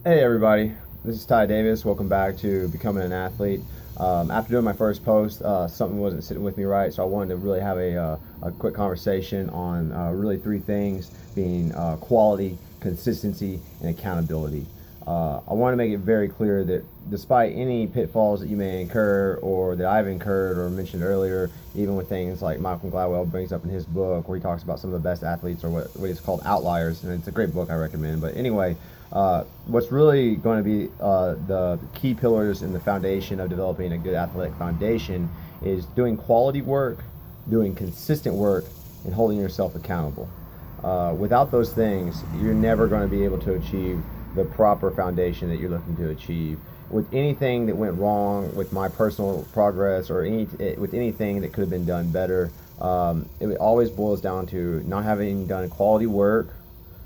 Hey everybody, this is Ty Davis. Welcome back to Becoming an Athlete. After doing my first post, something wasn't sitting with me right, so I wanted to really have a quick conversation on really three things, being quality, consistency, and accountability. I want to make it very clear that despite any pitfalls that you may incur or that I've incurred or mentioned earlier, even with things like Malcolm Gladwell brings up in his book where he talks about some of the best athletes or what is called outliers, and it's a great book I recommend. But anyway, what's really going to be the key pillars in the foundation of developing a good athletic foundation is doing quality work, doing consistent work, and holding yourself accountable. Without those things, you're never going to be able to achieve the proper foundation that you're looking to achieve. With anything that went wrong with my personal progress or with anything that could have been done better, it always boils down to not having done quality work,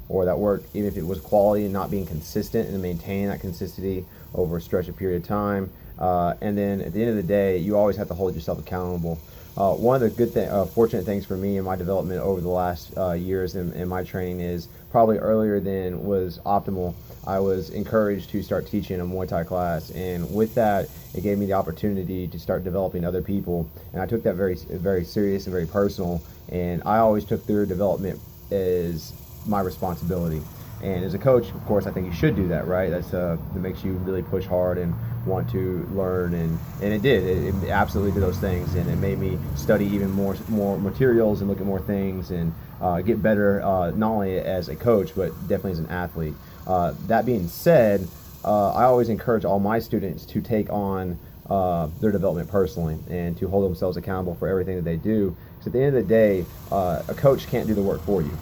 or that work, even if it was quality, and not being consistent and maintaining that consistency over a stretch of period of time. And then at the end of the day, you always have to hold yourself accountable. One of the fortunate things for me in my development over the last years in my training is probably earlier than was optimal. I was encouraged to start teaching a Muay Thai class, and with that, it gave me the opportunity to start developing other people. And I took that very, very serious and very personal. And I always took their development as my responsibility. And as a coach, of course, I think you should do that, right? That makes you really push hard and want to learn, and it did. It absolutely did those things, and it made me study even more materials and look at more things and get better, not only as a coach but definitely as an athlete. That being said, I always encourage all my students to take on their development personally and to hold themselves accountable for everything that they do. Because at the end of the day, a coach can't do the work for you.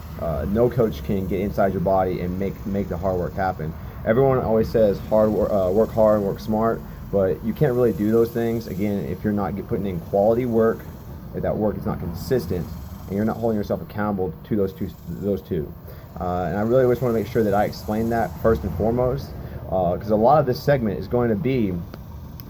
No coach can get inside your body and make the hard work happen. Everyone always says work hard, work smart, but you can't really do those things, again, if you're not putting in quality work, if that work is not consistent, and you're not holding yourself accountable to those two. And I really just want to make sure that I explain that first and foremost, because a lot of this segment is going to be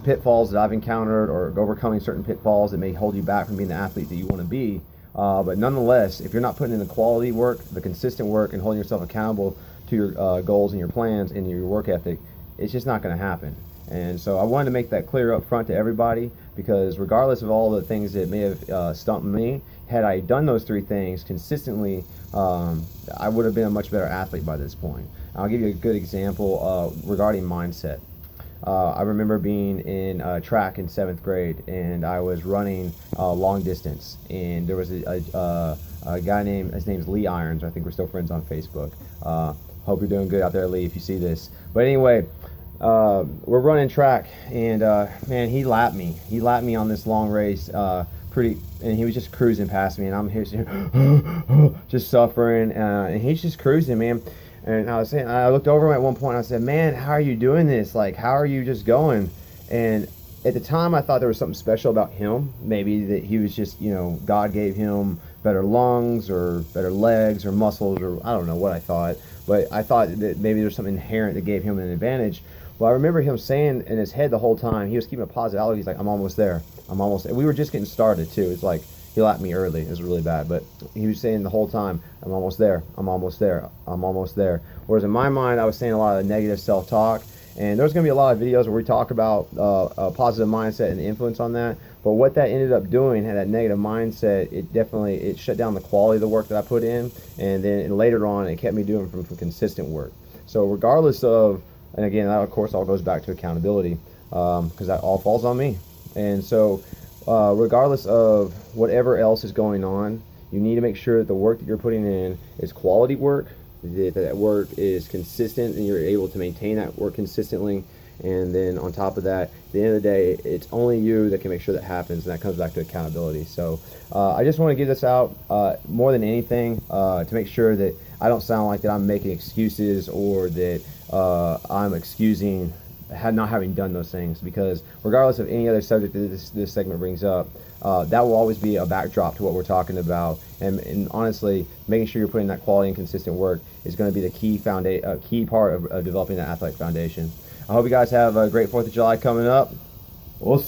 pitfalls that I've encountered or overcoming certain pitfalls that may hold you back from being the athlete that you want to be. But nonetheless, if you're not putting in the quality work, the consistent work, and holding yourself accountable to your goals and your plans and your work ethic, it's just not going to happen. And so I wanted to make that clear up front to everybody, because regardless of all the things that may have stumped me, had I done those three things consistently, I would have been a much better athlete by this point. I'll give you a good example regarding mindset. I remember being in track in 7th grade, and I was running long distance, and there was a guy his name's Lee Irons. I think we're still friends on Facebook. Hope you're doing good out there, Lee, if you see this. But anyway, we're running track, and man, he lapped me. He lapped me on this long race, and he was just cruising past me, and I'm here just suffering, and he's just cruising, man. And I looked over him at one point, and I said, man, how are you doing this? Like, how are you just going? And at the time, I thought there was something special about him. Maybe that he was just, God gave him better lungs or better legs or muscles, or I don't know what I thought. But I thought that maybe there's something inherent that gave him an advantage. Well, I remember him saying in his head the whole time, he was keeping a positive outlook. He's like, I'm almost there. I'm almost there. We were just getting started, too. It's like, he lapped me early. It was really bad. But he was saying the whole time, I'm almost there. I'm almost there. I'm almost there. Whereas in my mind, I was saying a lot of negative self-talk. And there's going to be a lot of videos where we talk about a positive mindset and the influence on that. But what that ended up doing, had that negative mindset, it shut down the quality of the work that I put in. And then later on, it kept me doing from consistent work. So regardless of, and again, that of course all goes back to accountability, because that all falls on me. And so regardless of whatever else is going on, you need to make sure that the work that you're putting in is quality work, that work is consistent, and you're able to maintain that work consistently. And then on top of that, at the end of the day, it's only you that can make sure that happens, and that comes back to accountability. So I just want to give this out more than anything to make sure that I don't sound like that I'm making excuses or that I'm excusing not having done those things, because regardless of any other subject that this segment brings up, that will always be a backdrop to what we're talking about. And honestly, making sure you're putting that quality and consistent work is going to be the key part of developing that athletic foundation. I hope you guys have a great 4th of July coming up. We'll